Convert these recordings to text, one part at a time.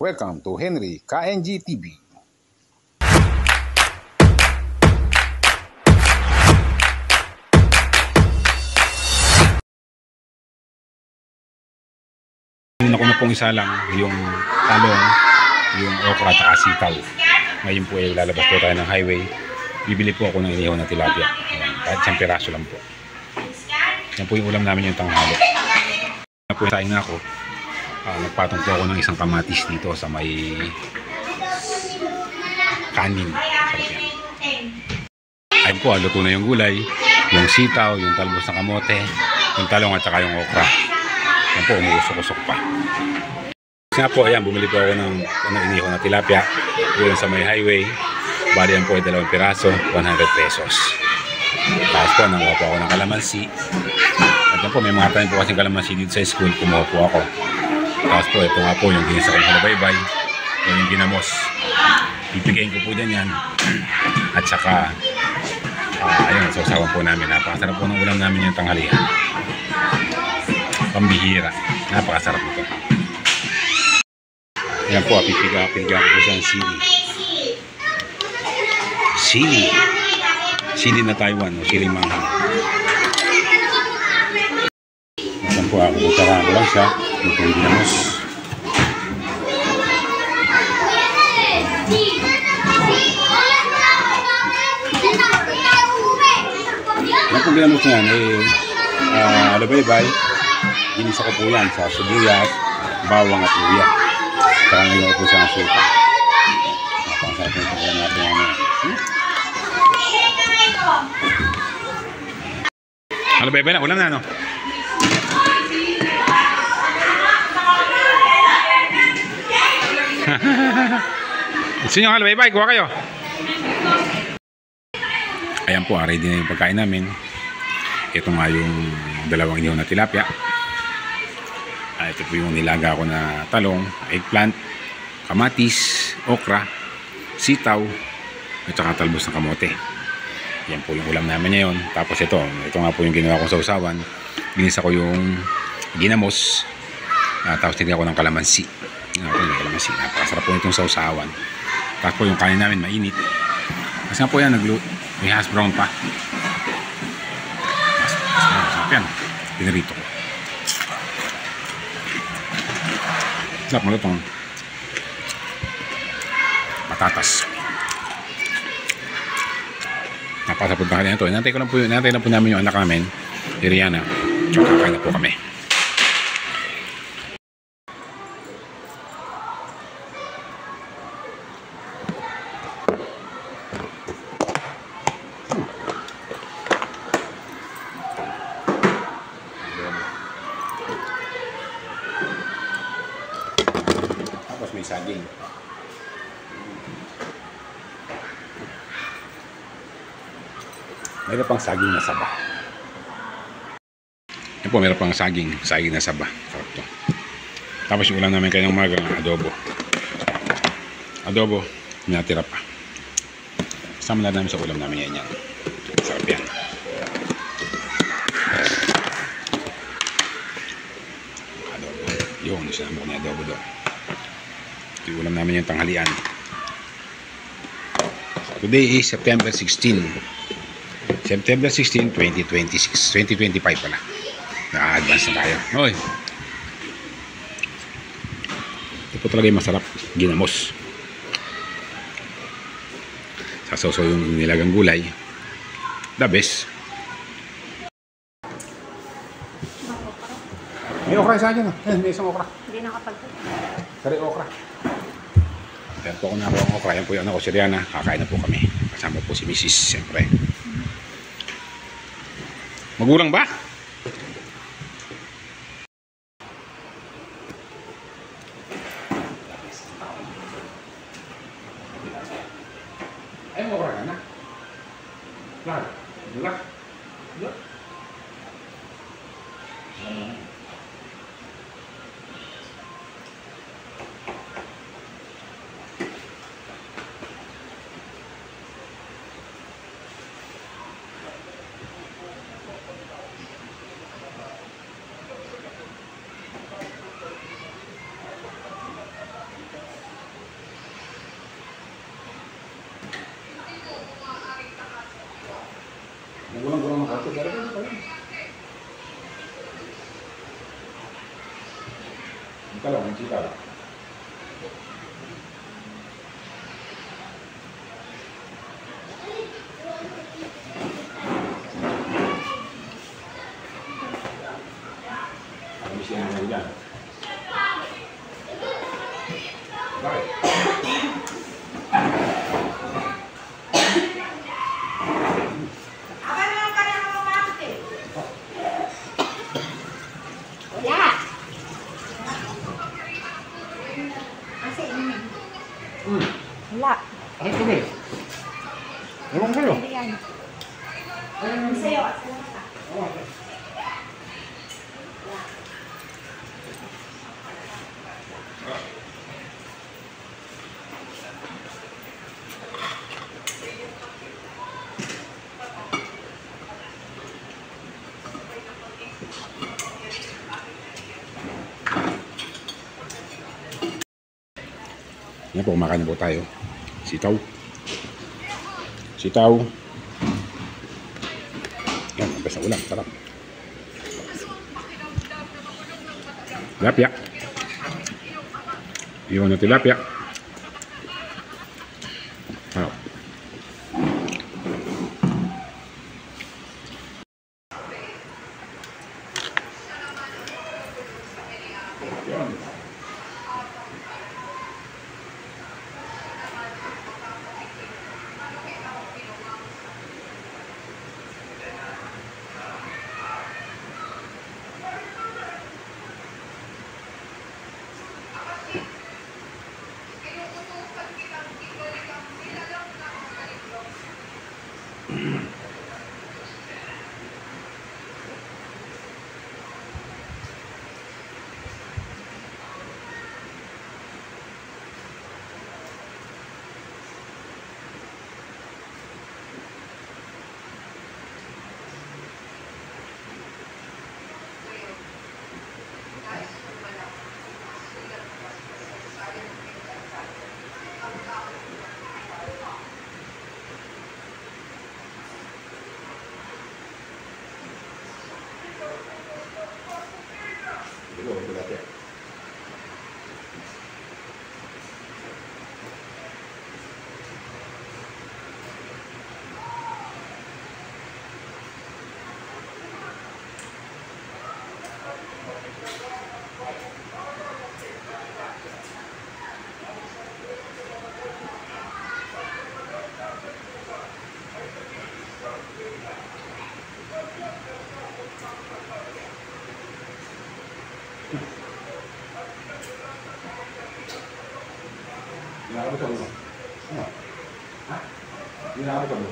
Welcome to Henry KNG TV. Ako na pong isa lang yung talong, yung okra at sitaw. Ngayon po ay lalabas po tayo ng highway. Bibili po ako ng inihaw na tilapia. Kahit isang piraso lang po. Yan po yung ulam namin yung tanghali. Saing na ako. Nagpatong po ako ng isang kamatis dito sa may kanin. Sarap yan. Ayun po, luto na yung gulay, yung sitaw, yung talbos ng kamote, yung talong at saka yung okra. Yan po, umuusok-usok pa. Kasi nga po, ayan, bumili po ako ng inihaw na tilapia. Yun sa may highway. Bali yan po ay 2 piraso, 100 pesos. Tapos po, nanguha po ako ng kalamansi. At yan po, may mga tanim po kasing kalamansi dito sa school. Kumuha po ako. Tapos po, ito nga po yung ginisa kong halabaybay. Yung ginamos. Pipigayin ko po dyan yan. At saka, ayun, sausawan po namin. Napakasarap po ng ulam namin yung tanghalian. Pambihira. Napakasarap ito. Ayan po, pipiga ko po siya ng sili. Sili na Taiwan, o sili manghang. Ayan po, kutsarahan ko lang siya. Ito yung ginamos. Ayan po ginamos niyan, alabaybay. Ginisa ko po yan sa sibuyas, bawang at luya. Saka ngayon po siya ng suka. Napakasarap yung pagkain natin namin. Alabaybay na, ulam na no? Gusto nyo ang alabaybay, kuha kayo. Ayan po, ready na yung pagkain namin. Ito nga yung 2 inihaw na tilapia. Ito po yung nilaga ko na talong, eggplant, kamatis, okra, sitaw, at saka talbos ng kamote. Yan po yung ulam namin ngayon. Tapos ito nga po yung ginawa kong sausawan. Ginisa ko yung ginamos. Tapos tinigyan ko ng kalamansi. Napakasarap po itong sausawan. Tapos po yung kanin namin mainit. Kasi nga po yan, may hash brown pa. Masarap yan. Pinarito ko. Sarap mo itong patatas. Napasapod na kanina ito. Inantay lang po namin yung anak namin, Rihanna. So, kakain na po kami. Tapos may saging. Mayroon pang saging na saba. Yan po, mayroon pang saging na saba. Sarap to. Tapos yung ulam namin kanyang umaga, adobo, natira pa. Kasama na namin sa ulam namin yan. Sarap yan. Adobo. Yun, sinama ko na adobo doon. Ito yung ulam namin yung tanghalian. Today is September 16. September 16, 2026. 2025 pala. Na-advance na tayo. Oy. Ito po talaga yung masarap. Ginamos. Sasaw yung nilagang gulay. The best. May okra sa akin. May isang okra. Hindi nakapagod. Kari okra. Yan po ako na ang okra. Yan po yung anak ko si Rihanna. Kakain na po kami. Kasama po si Mrs. Siyempre. Magulang ba? Ay, magulang ka na? Lahat? Lahat? Lahat? Ang talong, ang sitaw. Ang siya mo yan. Bakit? Wala. Ay, kami. Ewan kayo. Ayan. Sa'yo. Yan po, kumakain na po tayo. Sitaw. Sitaw. Yan, ang best na ulam. Sarap. Tilapia. Iwan na tilapia. Sarap. Yan. Ito, tilapia. Ginagawa sa ulo. Ano? Ha? Ginagawa sa ulo.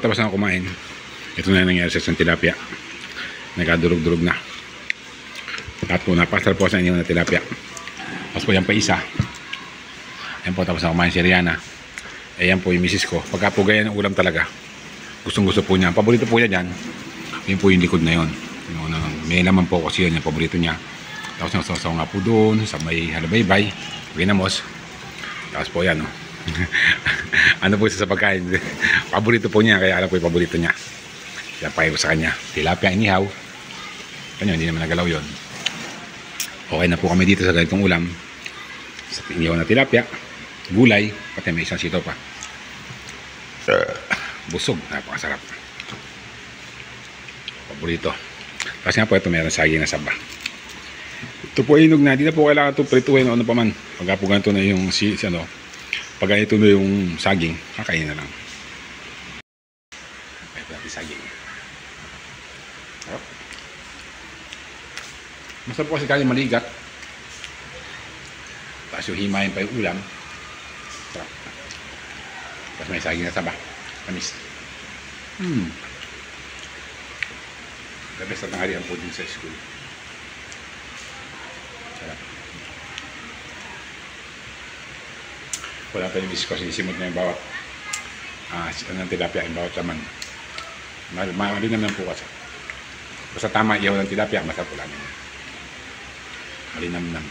tapos na ako kumain. Ito na yung nangyari sa isang tilapia. Nagkadurog-durog na. At po, napasal po sa inyo na tilapia. Tapos po yan pa isa. Ayan po, tapos na kumain si Rihanna. Ayan po yung misis ko. Pagka po ganyan ang ulam talaga, gustong-gusto po niya. Paborito po niya dyan. Yun po yung likod na yun. May laman po kasi yun yung paborito niya. Tapos nasasaw nga po doon sa may halabaybay. Ginamos. Tapos po yan. Ano po isa sa pagkain? Paborito po niya. Kaya alam po yung paborito niya. Kaya pahay ko sa kanya. Tilapia inihaw. Kanya hindi naman nagalaw yun. Okay na po kami dito sa ganitong ulam. Sa inihaw na tilapia. Gulay. Pati may isang sitaw pa. Busog. Napakasarap. Paborito. Tapos nga po ito meron saging na saba. Ito po ay inog na. Di na po kailangan ito prituhin o ano pa man. Pagka po ganito na yung pagka ito na yung saging, kakain na lang. Ito natin saging. Masarap po kasi kaya maligat. Tapos yung himayin pa yung ulam. Sarap. Tapos may saging na saba. Tamis. The best na tanghalian po din sa school. Sarap. Wala pa yung miss ko. Sinisimot na yung bawat ng tilapia, yung bawat laman. Malinam lang po kasi. Basta tama ihaw ng tilapia, masarap po lang. Malinam lang.